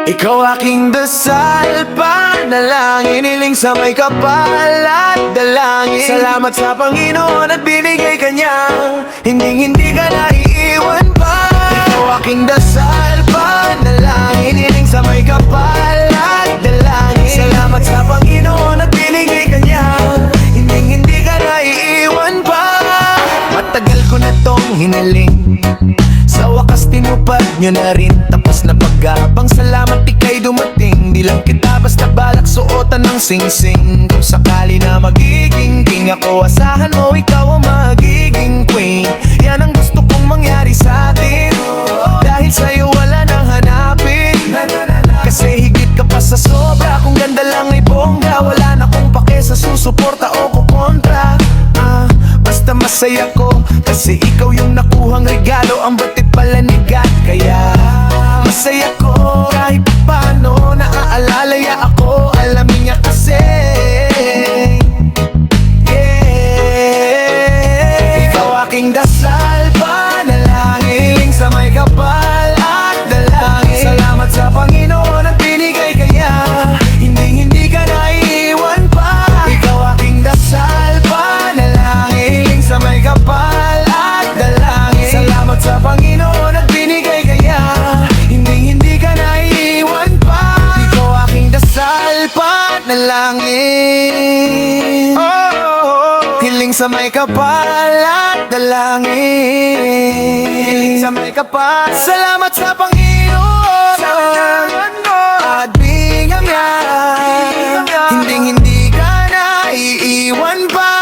Ikaw aking dasal, panalangin, hiling sa may kapal at dalangin. Salamat sa Panginoon at binigay ka niya, hindi ka naiiwan pa. Ikaw aking dasal, panalangin, hiling sa may kapal at dalangin. Salamat sa Panginoon at binigay ka niya, hindi ka naiiwan pa. Matagal ko na tong hinaling, sa wakas tinupad nyo na rin. Tapos na pag-abang, salamat ika'y dumating. Di lang kita basta balak suotan ng sing-sing. Kung sakali na magiging king ako, asahan mo ikaw ang magiging queen. Yan ang gusto kong mangyari sa atin, dahil sa'yo wala nang hanapin. Kasi higit ka pa sa sobra, kung ganda lang ay bongga. Wala na kong pake sa susuporta o kukontra. Basta masaya ko, kasi ikaw yung nakuhang regalo. Ang batit pala ni God, kaya masaya ko kahit paano. Naaalala ako, alamin niya kasi. Ikaw aking dasal, panalangin, sa may kapal at dalangin. Salamat sa Panginoon at binigay ka niya, hindi ka naiiwan pa. Ikaw aking dasal, panalangin, sa may kapal at dalangin. Salamat sa Panginoon at binigay ka niya, hindi ka naiiwan pa. Ikaw aking dasal, panalangin, hiling sa may kapal at dalangin. Hiling sa may kapal. Salamat sa Panginoon at bigyan niya, hindi ka naiiwan pa.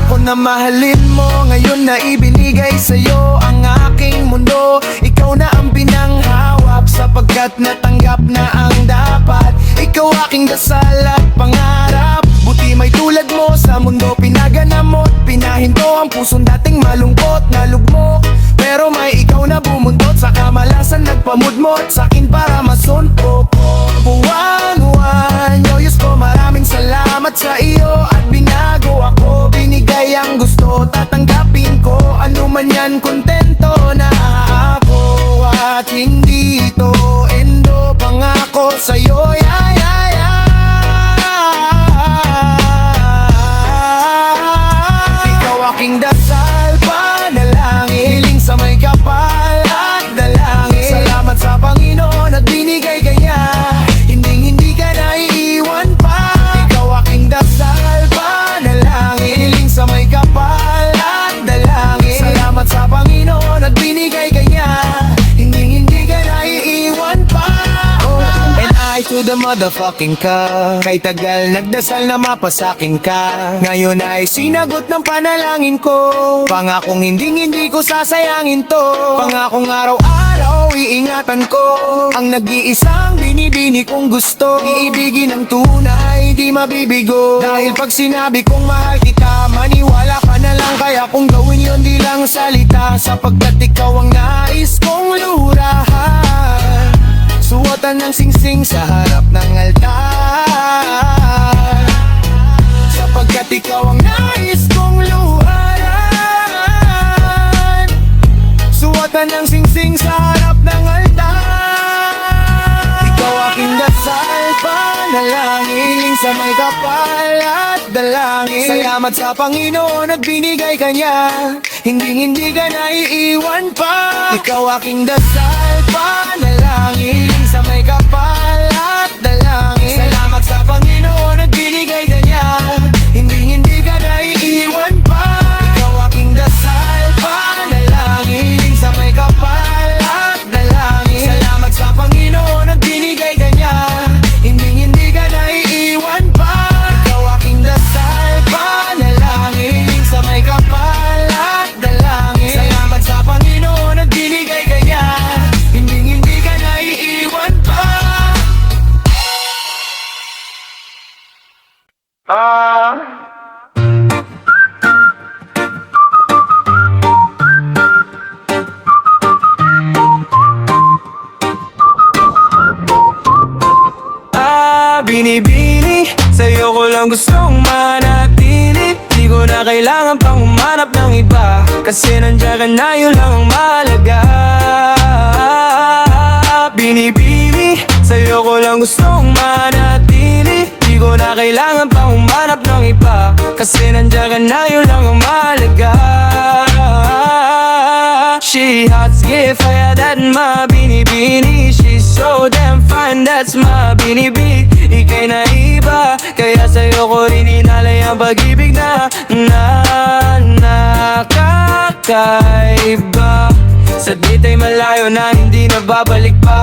Ako na mahalin mo, ngayon na ibinigay sa'yo ang aking mundo. Ikaw na ang pinanghawak, sapagkat natanggap na ang dapat. Ikaw aking dasal at pangarap, buti may tulad mo sa mundo pinaganap mo. Pinahinto ang pusong dating malungkot na lugmok, pero may ikaw na bumundot sa kamalasan, nagpamudmot sa'kin para masuntok ko. Buwan-buwan, Diyos ko, maraming salamat sa iyo at binago ako. Binigay ang gusto, tatanggapin ko. Ano man yan, kontento na ako. At hindi to endo, pangako sa'yo, yeah, yeah, yeah. Ikaw aking dasal, panalangin, hiling sa may kapal at dalangin. Salamat sa Panginoon at binigay ka niya, hindi ka naiiwan pa. Ikaw aking dasal, panalangin, hiling sa may kapal at dalangin. Salamat sa Panginoon at binigay ka niya, hindi ka naiiwan pa. And I to the motherfucking ka, kay tagal nagdasal na mapasakin ka. Ngayon ay sinagot ng panalangin ko, pangakong hindi ko sasayangin to. Pangakong araw-araw iingatan ko ang nag-iisang binibini kong gusto. Iibigin ng tunay, di mabibigo, dahil pag sinabi kong mahal kita, maniwala ka na lang. Kaya kung gawin yun di lang salita, sapagkat ikaw ang nais kong lurahan. Suotan ng singsing sa harap ng altar, sapagkat ikaw ang nais kong luharan. Suotan ng singsing sa harap ng altar. Ikaw aking dasal, panalangin, hiling sa may kapal at dalangin. Salamat sa Panginoon at binigay ka niya, hindi ka naiiwan pa. Ikaw aking dasal, panalangin, hiling sa may kapal at dalangin. Salamat sa Panginoon at binigay ka niya, hindi ka naiiwan pa. Ikaw aking dasal, panalangin, hiling sa may kapal at dalangin. Salamat sa Panginoon at binigay ka niya, hindi ka naiiwan pa. Ikaw aking dasal, panalangin, hiling sa may kapal at dalangin. Salamat sa Panginoon at binigay ka niya, hindi ka naiiwan pa. Binibini, sa'yo ko lang gustong manatili. Di ko na kailangan pang humanap ng iba, kasi nandiyan ka na, yun lang ang mahalaga. binibini. Sa'yo ko lang gustong manatili. Di ko na kailangan pang humanap ng iba, kasi nandiyan ka na, yun lang ang mahalaga. She hot, yeah, fire, that my binibini. She's so damn fine, that's my binibi. Ika'y naiba, kaya sa'yo ko rin inalay ang pag-ibig na nakakaiba. Sa dita'y malayo na hindi na babalik pa.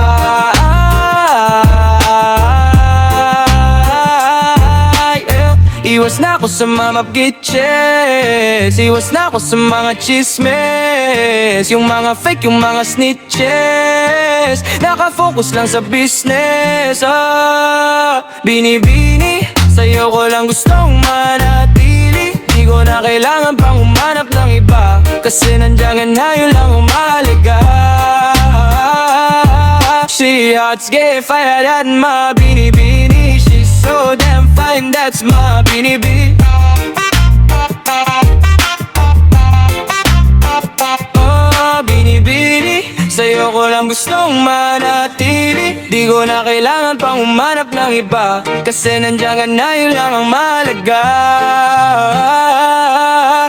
Iwas na ako sa mga bitches, iwas na ako sa mga chismes, yung mga fake, yung mga snitches. Nakafocus lang sa business. Binibini, sa'yo ko lang gustong manatili. Di ko na kailangan pang humanap ng iba, kasi nandiyan ka na, yun lang ang mahalaga. She hot, get fired at my binibini. She's so damn fine, that's my binibi. Oh, binibini, sa'yo ko lang gustong manatili. Di ko na kailangan pang humanap ng iba, kasi nandiyan ka na, yun lang ang mahalaga.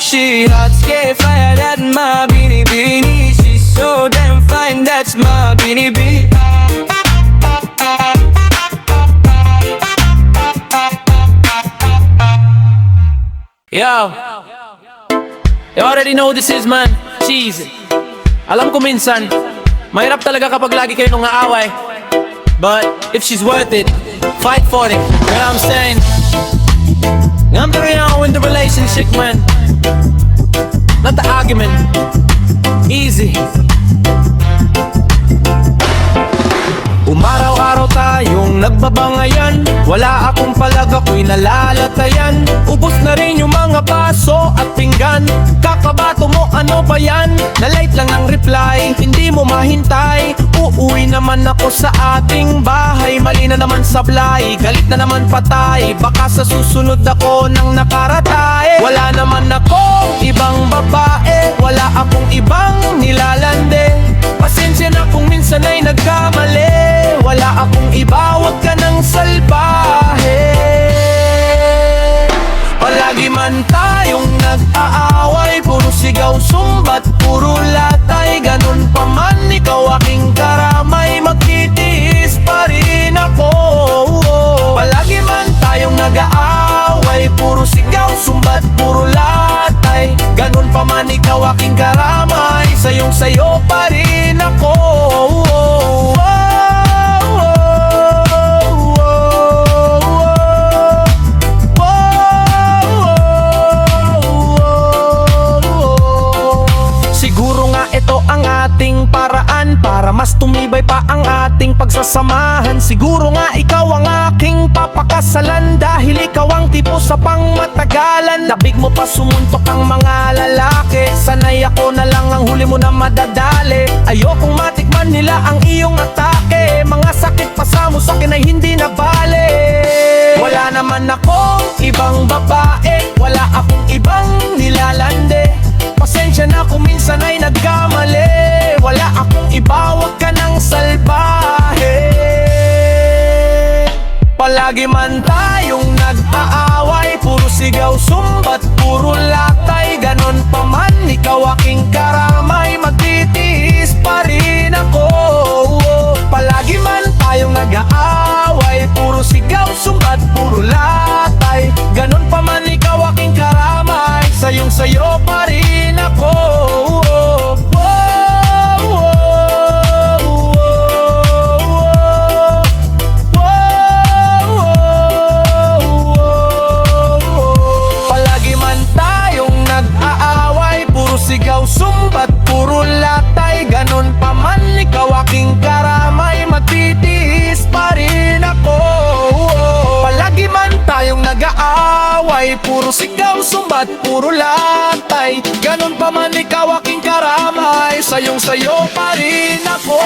She hot, get fired at my binibini. She's so damn fine, that's my binibi. Yo, you already know this is, man. Cheesy. Alam ko minsan mahirap talaga kapag lagi kayo nung aaway, but if she's worth it, fight for it. You know what I'm saying? I'm the real in the relationship, man, not the argument. Easy. Umaraw-araw tayong nagbabangayan, wala akong palag, ako'y nalalatayan. Ubos na rin yung mga baso at pinggan. Kakabato mo, ano ba yan? Na-late lang ang reply, hindi mo mahintay. Uuwi naman ako sa ating bahay, mali na naman sablay, galit na naman patay. Baka sa susunod ako nang nakaratay. Wala naman akong ibang babae, wala akong ibang nilalande. Pasensya na kung minsan ay nagkamali, wala akong iba, wag ka nang salbahe. Palagi man tayong nag-aaway, puro sigaw, sumbat, puro latay. Ganun pa man, ikaw aking karamay, magtitiis pa rin ako. Palagi man tayong nag-aaway, puro sigaw, sumbat, puro latay. Ganun pa man, ikaw aking karamay, sayong sayo pa rin ako. Siguro nga ito ang ating paraan para mas tumibay pa ang ating pagsasamahan. Siguro nga ikaw ang aking papakasalan, dahil ikaw ang tipo sa pangmatagalan. Labig mo pa sumuntok ang mga lalaki, sanay ako na lang ang huli mo na madadali. Ayokong matikman nila ang iyong atake, mga sakit pa sa musakin ay hindi na bale. Wala naman akong ibang babae, wala akong ibang nilalande. Pasensya na kung minsan ay nagkamali, wala akong iba, wag ka nang salbahe. Palagi man tayong nag-aaway, puro sigaw, sumbat, puro latay. Ganon pa man, ikaw aking karamay, magtitiis pa rin ako. Palagi man tayong nag-aaway, puro sigaw, sumbat, puro latay. Ganon pa man, ikaw aking karamay, sayong sayo pa rin ako. Palagi man tayong nag-aaway, puro sigaw, sumbat, puro latay. Ganon pa man, ikaw aking karamay, magtitiis pa rin ako. Palagi man tayong nag-aaway, puro sigaw, sumbat, puro latay. Ganon pa man, ikaw aking karamay, sayong sayo pa rin ako.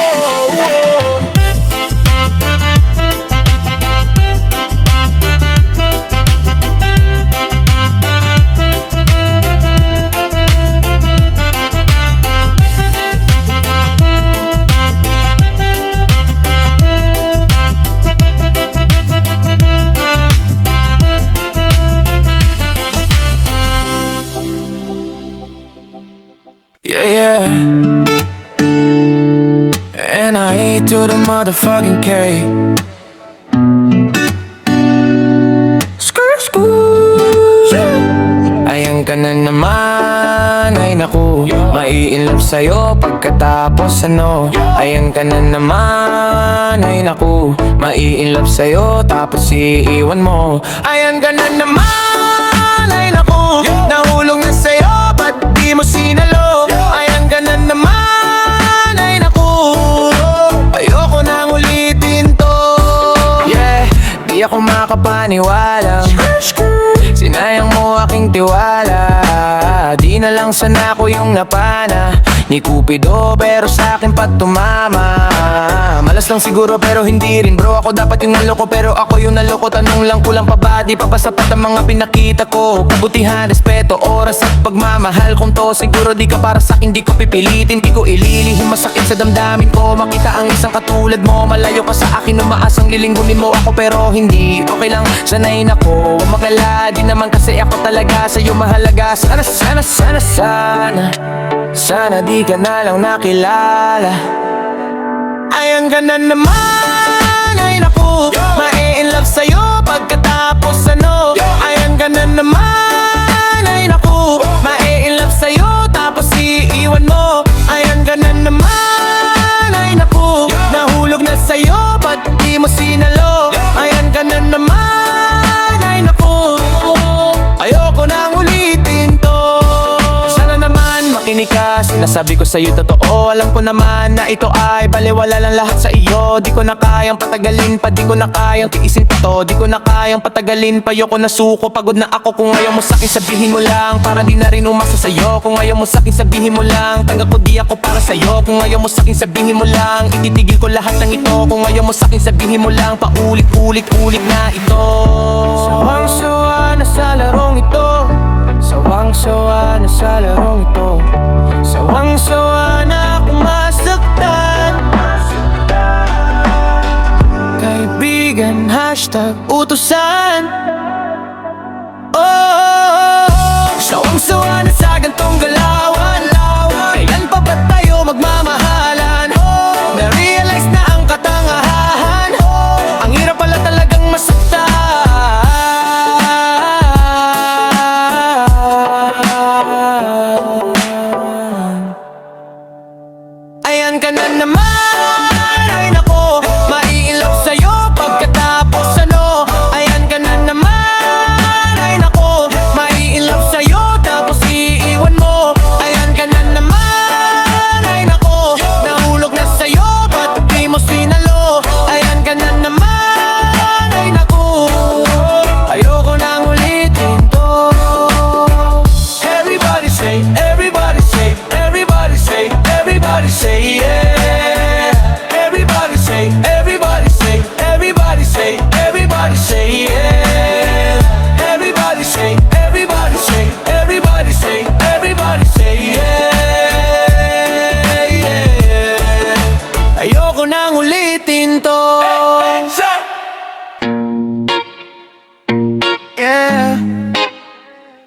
N-I-E to the motherfucking K. Skrr, skrr. Ayan ka na naman, ay naku. Mai-inlove sa'yo pagkatapos ano. Ayan ka na naman, ay naku. Mai-inlove sa'yo tapos iiwan mo. Ayan ka na naman, ay naku. Nahulog na sa'yo, ba't di mo sinalo? Ayan ka na naman, ay naku. Ayoko nang ulitin to. Yeah, di ako makapaniwala. Sinayang mo aking tiwala. Di na lang sana ako yung napana ni Cupido, pero sa'kin pa tumama. Malas lang siguro pero hindi rin bro. Ako dapat yung naloko pero ako yung naloko. Tanong lang, kulang pa ba? Di pa ba sapat ang mga pinakita ko? Kabutihan, respeto, oras at pagmamahal kong to. Siguro di ka para sa'kin, di ko pipilitin. Di ko ililihim, masakit sa damdamin ko. Makita ang isang katulad mo. Malayo ka sa akin, umaasang lilinggunin mo ako pero hindi. Okay lang, sanayin ako. Huwag maglala, di naman kasi ako talaga sa'yo mahalaga. Sana, sana, sana, sana, sana di ka na lang nakilala. Ayan ka na naman, ay naku. Ma-i-inlove sa'yo pagkatapos ano. Ayan ka na naman, ay naku. Ma-i-inlove sa'yo tapos iiwan mo. Ayan ka na naman, ay naku. Nahulog na sa'yo, ba't di mo sinalo? Ayan ka na naman, ay naku. Ayoko nang ulitin to. Sana naman makinig ka, sinasabi ko sa'yo totoo. Alam ko naman na ito ay baliwala lang lahat sa iyo. Di ko na kayang patagalin pa, di ko na kayang tiisin pa to. Di ko na kayang patagalin pa, ayoko na suko. Pagod na ako, kung ayaw mo sa'kin sabihin mo lang, para di na rin umasa sa'yo. Kung ayaw mo sa'kin sabihin mo lang, tanggap ko di ako para sa'yo. Kung ayaw mo sa'kin sabihin mo lang, ititigil ko lahat ng ito. Kung ayaw mo sa'kin sabihin mo lang, paulit-ulit na ito. Sawang-sawa na sa larong ito. Sawang-sawa na sa larong ito. Sawang-sawa na akong masaktan. Kaibigan, hashtag utusan. Oh, sawang-sawa na sa gantong galawan. Kailan pa ba tayo magmamahalan? Na-realize na ang katangahan. Ang hirap pala talagang masaktan. Ayan ka na naman, ay nako. Ma-i-inlove sa'yo pagkatapos ano. Ayan ka na naman, ay nako. Ma-i-inlove sa'yo tapos iiwan mo. Ayan ka na naman, ay nako. Nahulog na sa'yo, ba't di mo sinalo? Ayan ka na naman, ay nako. Ayoko nang ulitin to. Everybody say, everybody say, everybody say, everybody say yeah. Everybody say, everybody say, everybody say, everybody say yeah. Everybody say, everybody say, everybody say, everybody say yeah, yeah. Ayoko nang ulitin to. Yeah.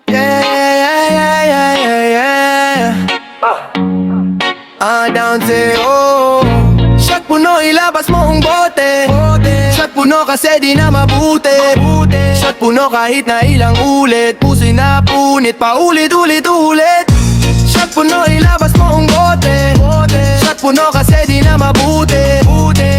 Yeah, yeah, yeah, yeah, yeah, yeah. Down say oh. Shot puno, ilabas mo ang bote. Shot puno kasi di na mabuti. Shot puno kahit na ilang ulit. Puso'y napunit, paulit-ulit-ulit. Shot puno, ilabas mo ang bote. Shot puno kasi di na mabuti.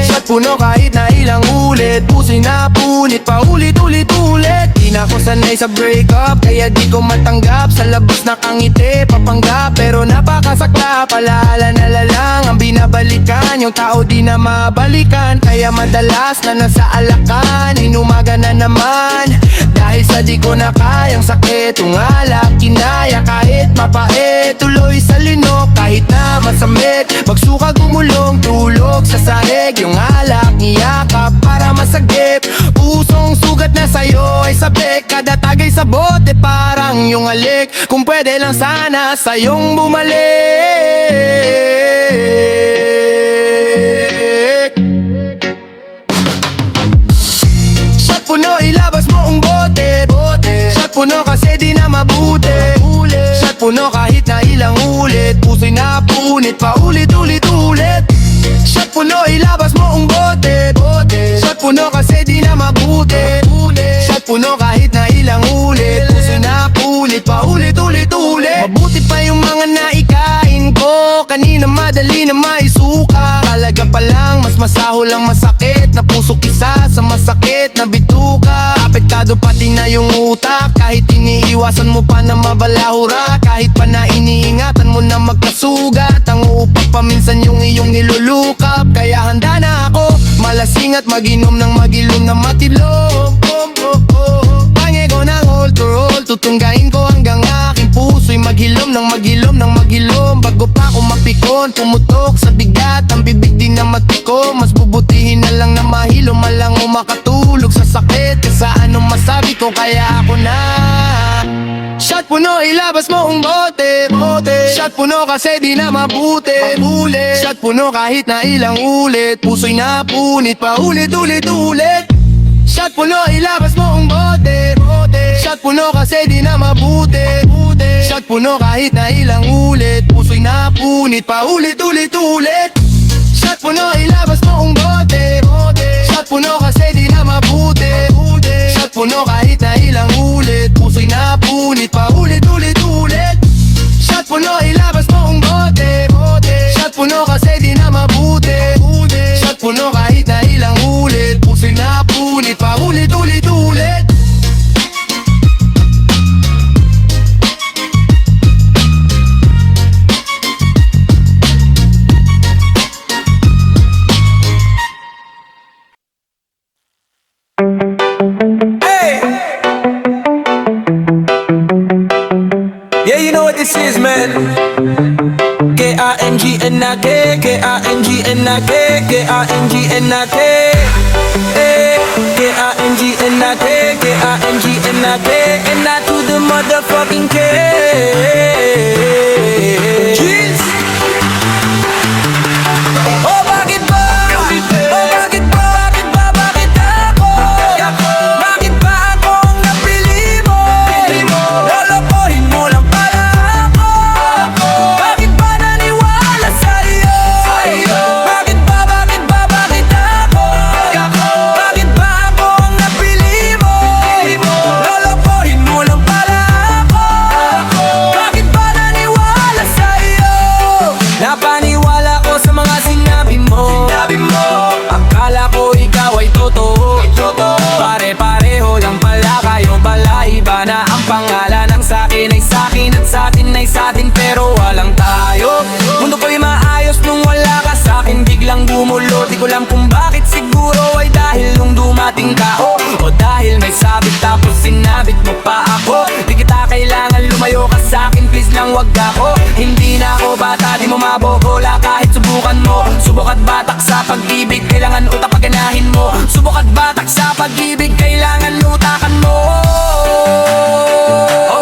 Shot puno kahit na ilang ulit. Puso'y napunit, paulit-ulit-ulit. Di na ako sanay sa breakup, kaya di ko matanggap. Sa labas nakangiti, papanggap, pero napakasakla. Palaala na lalang ang binabalikan. Yung tao di na mabalikan, kaya madalas na nasa alakan. Inumaga na naman, dahil sa di ko na kayang sakit. Tungalak, kinaya kahit mapait. Tuloy sa linok kahit na masamit. Magsuka gumulong, tulog sa sahig. Yung alak, niyakap para masagip. Pusong sugat na sa'yo ay sabik. Kada tagay sa bote parang yung alik. Kung pwede lang sana sa'yong bumalik. Shot puno, ilabas mo ang bote. Shot puno kasi di na mabuti. Shot puno kahit na ilang ulit. Puso'y napunit, paulit-ulit-ulit. Shot puno, ilabas mo ang bote. Shot puno kasi di na mabuti. Shot puno kahit na ilang ulit. Puso na pulit, paulit-ulit-ulit. Mabuti pa yung mga naikain ko. Kanina madali na maisuka. Talaga pa lang, mas masaho lang masakit na puso kisa sa masakit na bituka. Apektado pati na yung utak. Kahit iniiwasan mo pa na mabalahura. Kahit pa na iniingatan mo na magkasugat. Ang uupak pa minsan yung iyong nilulukap. Kaya handa na ako malasing at maginom ng magilom na matilom. Pange ko ng hold to roll. Tutunggain ko hanggang aking puso'y maghilom ng maghilom ng maghilom. Bago pa ako mapikon, pumutok sa bigat. Ang bibig din na matiko. Mas bubutihin na lang na mahilom. Malang o makatulog sa sakit. Kesa anong masabi ko kaya ako na. Shot puno, ilabas mo ang bote. Shot puno kasi di na mabuti. Shot puno kahit na ilang ulit. Puso'y napunit, paulit-ulit-ulit. Shot puno, ilabas mo ang bote. Shot puno kasi di na mabuti. Shot puno kahit na ilang ulit. Puso'y napunit, paulit-ulit-ulit. Shot puno, ilabas mo ang bote. Shot puno kasi di na mabuti. Shot puno kahit na ilang ulit. Puso'y napunit, paulit-ulit-ulit. Shot puno, ilabas mo ang bote. Shot puno kasi di na mabuti. Shot puno kahit na ilang ulit. Puso'y napunit, paulit-ulit-ulit. Yeah, you know what this is, man. K-I-N-G-N-I-K, K-I-N-G-N-I-K, K-I-N-G-N-I-K, K-I-N-G-N-I-K, K-I-N-G-N-I-K, and I to the motherfucking K. Jeez. Oh, bakit ba? Oh, bakit ba? Bakit ba? Bakit ako? Bakit ba ako ang napili mo? Lolokohin mo lang pala ako. Bakit ba naniwala sa'yo? Bakit ba? Bakit ba? Bakit ako? Bakit ba ako ang napili mo? Lolokohin mo lang pala ako. Bakit ba naniwala sa'yo? Napaniwala ko sa mga sinabi mo. Akala ko ikaw ay totoo. Pare-pareho lang pala kayo. Bala iba na ang pangalan. Ang sa'kin ay sa'kin at sa'tin ay sa'tin, pero walang tayo. Mundo ko'y maayos nung wala ka sa'kin. Biglang gumulo, di ko alam kung bakit. Siguro ay dahil nung dumating ka, o dahil may sabit tapos sinabit mo pa ako. Di kita kailangan, lumayo ka sa'kin, please lang wag ako. Hindi na ako bata, di mo mabobola kahit subukan mo. Subok at batak sa pag-ibig, kailangan utak paganahin mo. Subok at batak sa pag-ibig, kailangan utakan mo.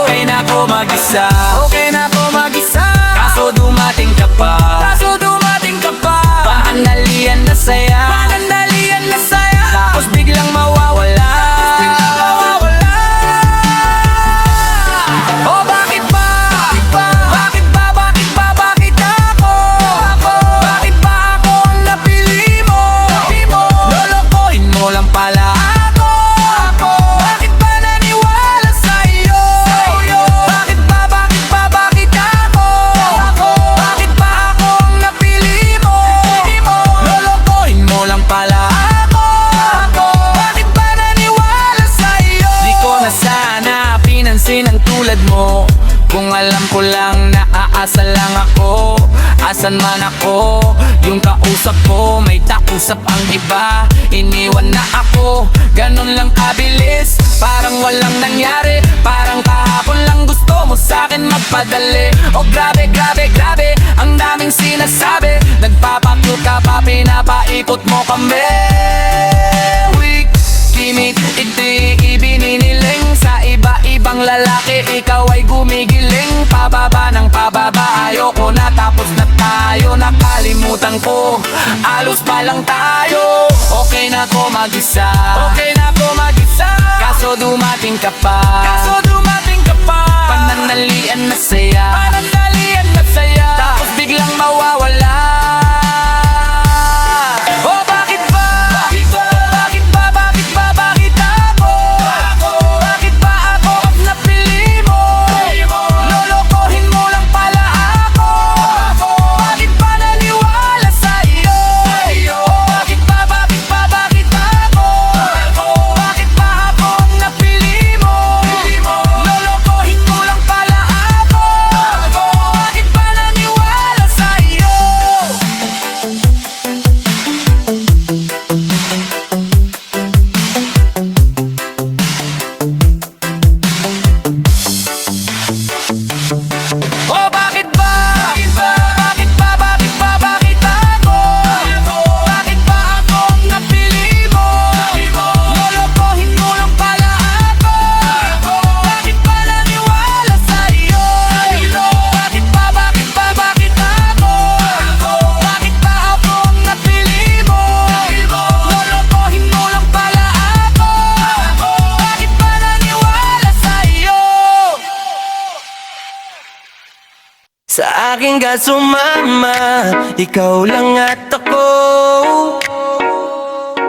Okay na ako mag-isa, okay na ako mag-isa. Kaso dumating ka pa, kaso dumating ka pa. Paandalian na saya, paandalian na saya. Tapos biglang mawawala. Oh, bakit ba? Bakit ba? Bakit ba? Bakit ako? Bakit ba ako ang napili mo? Lolokohin mo lang pala ako. Bakit ba naniwala sa'yo? Bakit ba? Bakit ba? Bakit ako? Bakit ba ako ang napili mo? Lolokohin mo lang pala ako. Bakit ba naniwala sa'yo? Di ko na sana pinansin ang tulad mo. Kung alam ko lang na aasa lang ako. Asan man ako, yung kausap ko may tausap ang iba. Iniwan na ako, ganun lang kabilis. Parang walang nangyari, parang kahapon lang gusto mo sa'kin magpadali. Oh grabe, grabe, grabe, ang daming sinasabi. Nagpapakyo ka pa, pinapaikot mo kami. Weak, kimit, iti, ibininiling sa iba-ibang lalaki. Ikaw ay gumigiling, pababa ng pababa. Ayoko na, tapos na tayo. Nakalimutan ko, alos pa lang tayo. Okay na ako mag-isa, okay na ako mag-isa. Kaso dumating ka pa, kaso dumating ka pa. Pananalian na saya, pananalian na saya. Tapos biglang mawawala. akin ka sumama, ikaw lang at ako.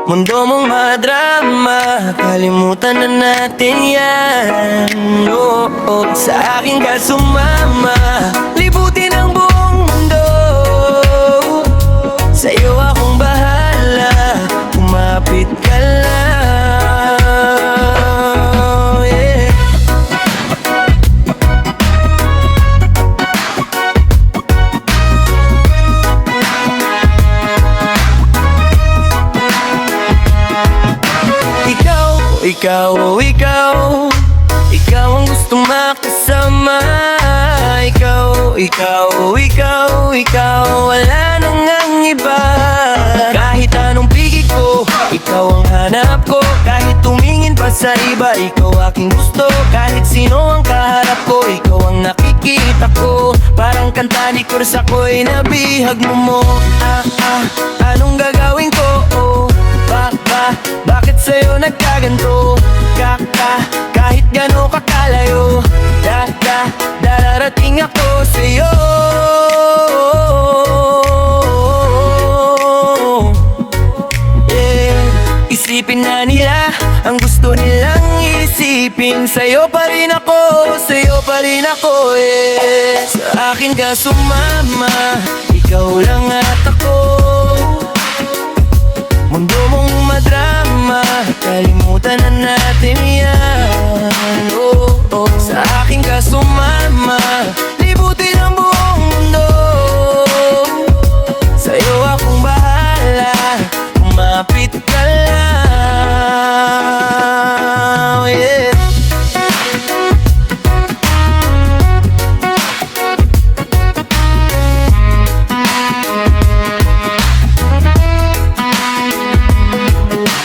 Mundo mong madrama, kalimutan na natin yan. Oo, sa akin ka sumama, libutin ang buong mundo. Sa'yo akong bahala, kumapit ka lang, yeah. Ikaw ang gusto makasama. Ikaw, wala nang ang iba. Kahit anong pigil ko, ikaw ang hanap ko. Kahit tumingin pa sa iba, ikaw aking gusto. Kahit sino ang kaharap ko, ikaw ang nakikita ko. Parang kanta ni Kurs, ako'y nabihag mo. Anong gagawin ko? Bakit sa'yo nagkaganto? Kahit gano'n kakalayo, dararating ako sa'yo. Yeah. Isipin na nila ang gusto nilang isipin. Sa'yo pa rin ako, yeah. Sa akin ka sumama, ikaw lang at ako. Mundo mong madrama, kalimutan na natin yan. Oh, sa akin ka sumama, libutin ang buong mundo. Sa'yo akong bahala, kumapit ka lang, yeah.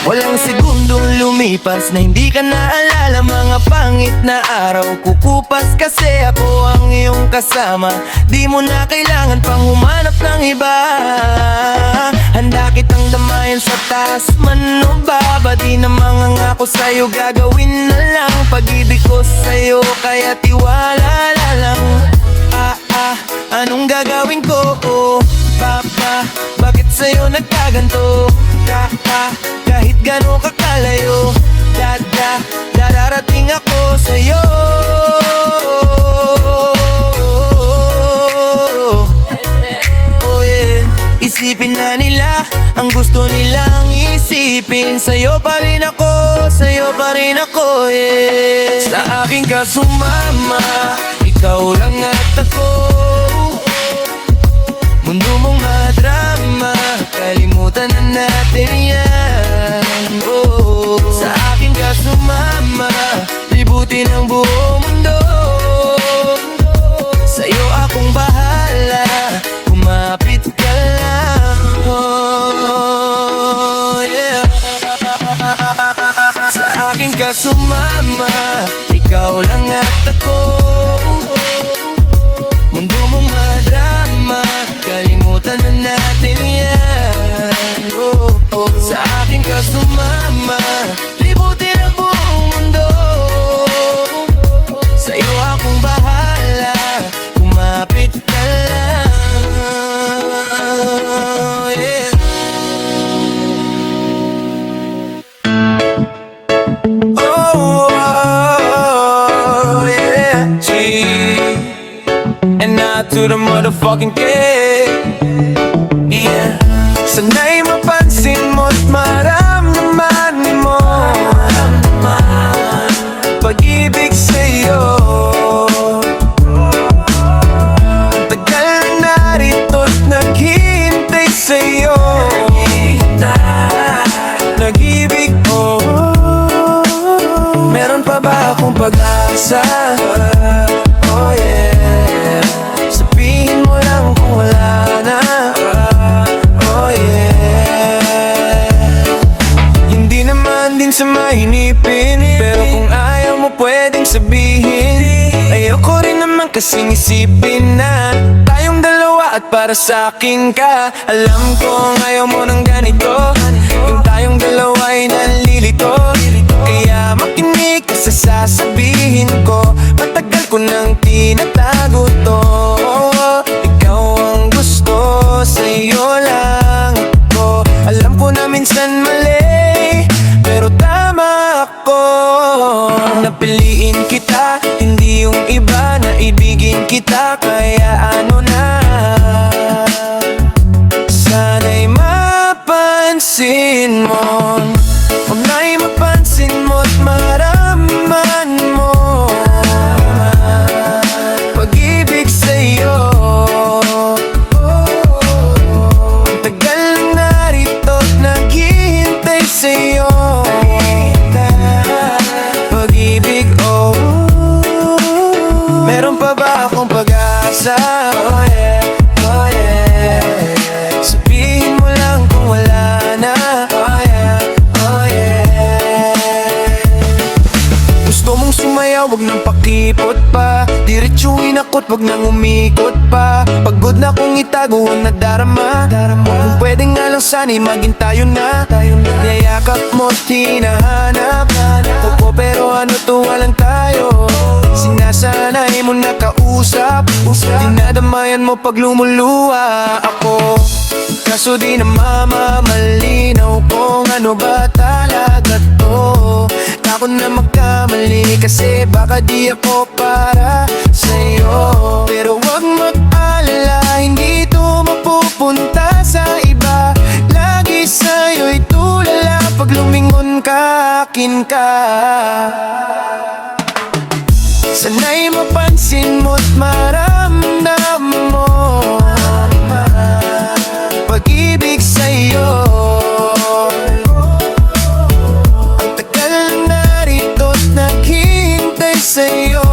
Walang segundong lumipas na hindi ka naalala. Mga pangit na araw kukupas, kasi ako ang iyong kasama. Di mo na kailangan pang humanap ng iba. Handa kitang damayan sa taas man o baba. Di na mangangako sa'yo, gagawin na lang pag-ibig ko sa'yo, kaya tiwala lang. Anong gagawin ko? Bakit sa'yo nagkaganto? Kahit gano'n kakalayo, dararating ako sa'yo. Oh yeah. Isipin na nila ang gusto nilang isipin. Sa'yo pa rin ako, yeah. Sa akin ka sumama, ikaw lang at ako. Mundo mong madrama, kalimutan na natin yan. Oh, sa akin ka sumama, libutin ang buong mundo. Sa'yo akong bahala, kumapit ka lang. Oh, yeah. Sa akin ka sumama, ikaw lang at ako. Mundo mong madrama, kalimutan na natin yan. Oh, sa akin ka sumama, libutin ang buong mundo. Sa'yo akong bahala, kumapit ka lang, yeah. Oh, yeah. And now to the motherfucking kid, yeah. Sana'y mapansin mo't maramdaman mo pag-ibig sa'yo. Tagal na narito't naghihintay sa'yo. Nag-ibig ko, meron pa ba akong pag-asa? Oh yeah. Sabihin mo lang kung wala na. Oh yeah. Hindi naman din sa mahinipin, pero kung ayaw mo pwedeng sabihin. Ayoko rin naman kasing isipin na tayong dalawa at para sa akin ka. Alam ko ayaw mo ng ganito, yung tayong dalawa ay nalilito. Kaya makinig ka sa sasabihin ko, matagal ko nang tinatago to. minsan mali, pero tama ako. Napiliin kita, hindi yung iba na ibigin kita. Kaya ano na, sana'y mapansin mo, sana'y mapansin mo't maramdaman mo pag-ibig sa'yo. Ang tagal na narito't naghihintay sa'yo. Pag-ibig, oh. Meron pa ba akong pag-asa? Oh yeah, oh yeah. Sabihin mo lang kung wala na. Oh yeah, oh yeah. Gusto mong sumayaw, wag nang pakipot pa. Diretsuhin ako't wag nang umikot pa. Pagod na kong itago ang nadarama. Kung pwede nga lang sana'y maging tayo na. Niyayakap mo't hinahanap. Opo, pero ano to, walang tayo. Sinasanay mo na kausap. Dinadamayan mo pag lumuluha ako. Kaso di na mamamalinaw kung ano ba talaga to. Takot na magkamali kasi baka di ako para sa'yo. Pero wag mag-alala, hindi to mapupunta sa iba. Lagi sa'yo'y tulala pag lumingon ka, akin ka. Sana'y mapansin mo't maramdam mo pag-ibig sa'yo. Ang tagal na narito't naghihintay sa'yo.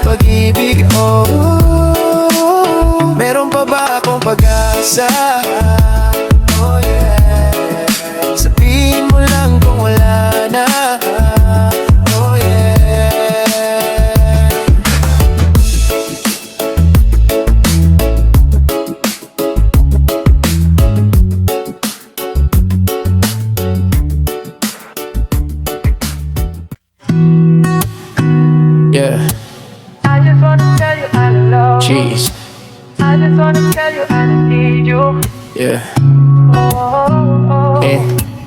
Pag-ibig, oh. Meron pa ba akong pag-asa? Oh yeah. Sabihin mo lang kung wala na. Oh yeah. Yeah, I just wanna tell you I love you. jeez, I just wanna tell you I need you. yeah. Oh,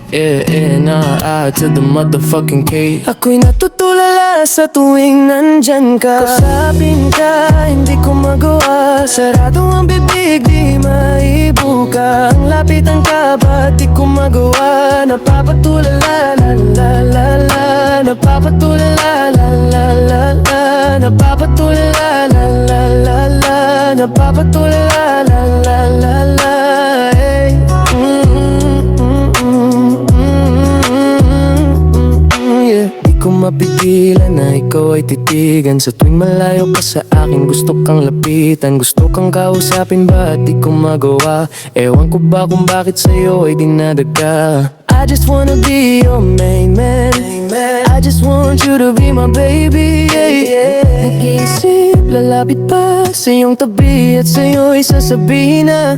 N-I to the motherfucking K. Ako'y natutulala sa tuwing nandyan ka. Kausapin ka, hindi ko magawa. Sarado ang bibig, di maibuka. Ang lapitan ka, ba't di ko magawa? Napapatulala, la la la la. Napapatulala, la la la la. Napapatulala, la la la la. Napapatulala, la la la la. Hey. Yeah. Di ko mapigilan na ikaw ay titigan. Sa tuwing malayo ka sa akin, gusto kang lapitan. Gusto kang kausapin, ba't di ko magawa? Ewan ko ba kung bakit sa'yo ay dinadaga. I just wanna be your main man. I just want you to be my baby, yeah, yeah. Nag-iisip, lalapit pa sa iyong tabi at sa'yo'y sasabihin na.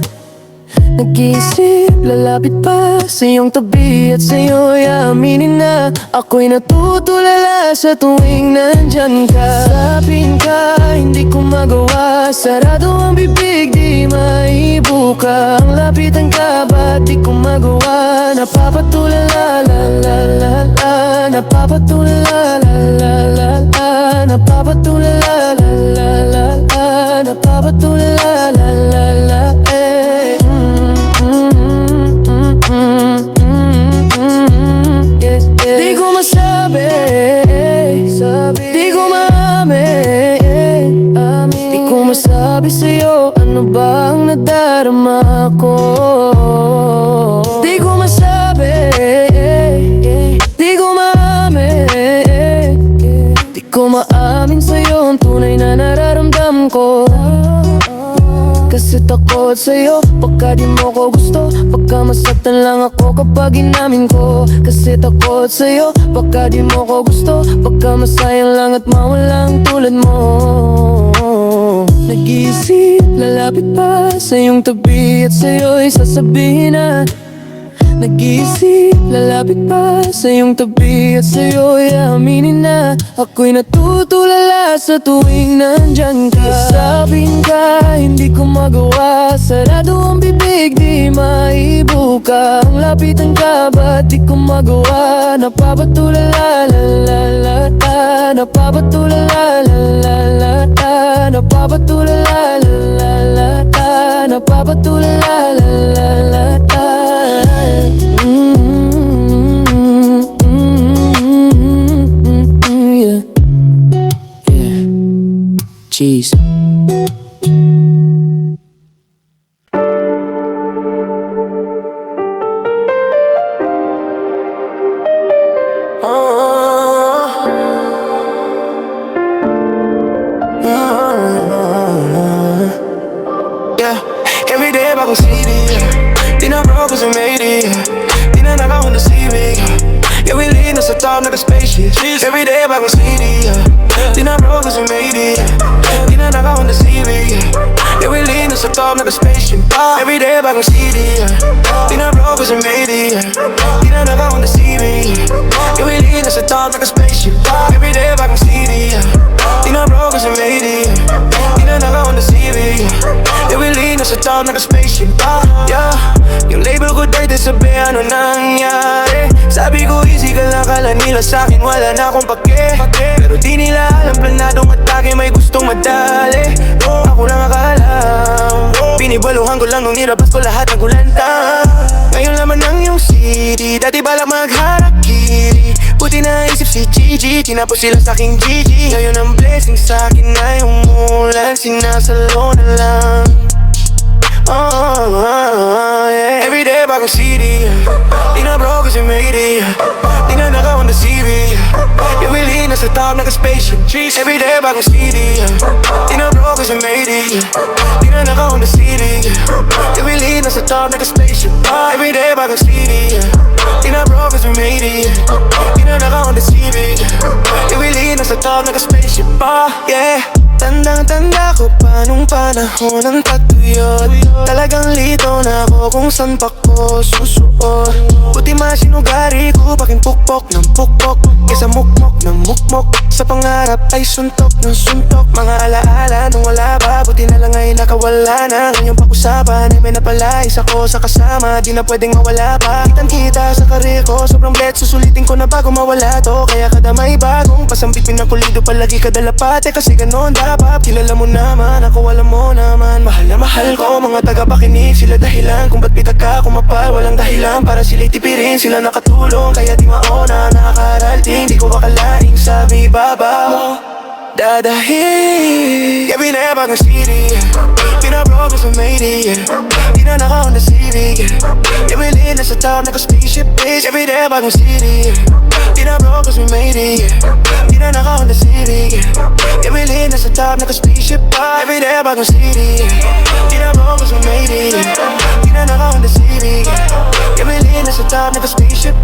Nag-iisip, lalapit pa sa iyong tabi at sa'yo'y aaminin na. Ako'y natutulala sa tuwing nandyan ka. Sapin ka, hindi ko magawa. Sarado ang bibig, di maibuka. Ang lapitan ka, ba't di ko magawa? Napapatulala, la la la la. Napapatulala, la la la la. Napapatulala, la la la la. Napapatulala, la la la la. Yes, yes. Di ko masabi, di ko maamin. Di ko masabi sa'yo ano ba ang nadarama ko. Di ko masabi, di ko maamin. Di ko maamin sa'yo ang tunay na nararamdam ko. Kasi takot sa'yo pagka di mo ko gusto. Pagka masaktan lang ako kapag inamin ko. Kasi takot sa'yo pagka di mo ko gusto. Pagka masayang lang at mawalang tulad mo. Nag-iisip, lalapit pa sa iyong tabi at sa'yo'y sasabihin na. Nag-iisip, lalapit pa sa iyong tabi at sa'yo'y aminin na ako'y natutulala sa tuwing nandyan ka. Sabihin ka, hindi ko magawa, sarado ang bibig, di maibuka. Ang lapitan ka, ba't di ko magawa? Napapatulala, la la la ta. Napapatulala, la la la ta. Napapatulala, la la la ta. Napapatulala, la la la ta. Yeah. Yeah. Cheese. Yeah, every day bagong city, yeah. Di na broke cause I made it, yeah. Di na nakaon na CV, yeah. We lean sa top like a spaceship. Every day bagong city, yeah. Di na broke cause I made it, yeah. Di na nakaon na CV, yeah. We lean sa top like a spaceship. Every day bagong city, yeah. Di na broke cause I made it, yeah. Di na nakaon na CV, yeah. We lean sa top like a spaceship. Every day bagong city, yeah. Di na broke cause I made it, yeah. Di na nakaon na CV, yeah. We lean sa top like a spaceship. Yeah, yung label ko dirty, sabi ano nangyari. Sabi ko easy ka lang, kala nila sa'kin wala na akong pake. Pero di nila alam, planadong atake, may gustong madali. Ako lang akalam, binibaluhan ko lang nung nilabas ko lahat ng kulanta. Ngayon laman ng yung city, dati balak magharakiri. Buti naisip si Gigi, tinapos sila sa'king Gigi. Ngayon ang blessing sa'kin ay umulan, sinasalo na lang. Yeah. Every day bagong city, yeah. Di na broke cause I made it, yeah. Di na nakaon na CV, yeah. We lean sa top like a spaceship. Every day bagong city, yeah. Di na broke cause I made it, yeah. Di na nakaon na CV, yeah. We lean sa top like a spaceship. Every day bagong city, yeah. Di na broke cause I made it, yeah. Di na nakaon na CV, yeah. We lean sa top like a spaceship. Yeah. Tandang-tanda ko pa nung panahon ng tatuyot. Talagang lito na ako kung saan pa ko susuot. Buti masinugari ko paking pukpok ng pukpok, kesa mukmok ng mukmok. Sa pangarap ay suntok ng suntok. Mga alaala nung wala ba, buti na lang ay nakawala na. Ngayong pag-usapan ay may napalais ako sa kasama. Di na pwedeng mawala pa. Kitang-kita sa karir ko, sobrang bet, susulitin ko na bago mawala to. Kaya kada may bagong pasambit, pinakulido palagi kadalapate. Kasi ganon dapat, kilala mo naman, ako alam mo naman. Mahal na mahal ko, mga tagapakinig, sila dahilan kung ba't pitag ka kumapal. Walang dahilan para sila'y tipirin, sila nakatulong. Kaya di maona, nakakarating, di ko akalaing sabi baba mo dadahin. Yeah, binaba ng city, yeah. Pinabroke cause I made it, yeah. Di na nakaon na CV, yeah. Yeah, bilhin na sa top like a spaceship, bitch. Every day bagong city, yeah. Pinabroke cause we made it, yeah. Di na nakaon na CV, yeah. Yeah, bilhin na sa top like a spaceship, every day bagong city, yeah. Pinabroke cause we made it, yeah. Di na nakaon na CV, yeah. Yeah, bilhin na sa top like a spaceship,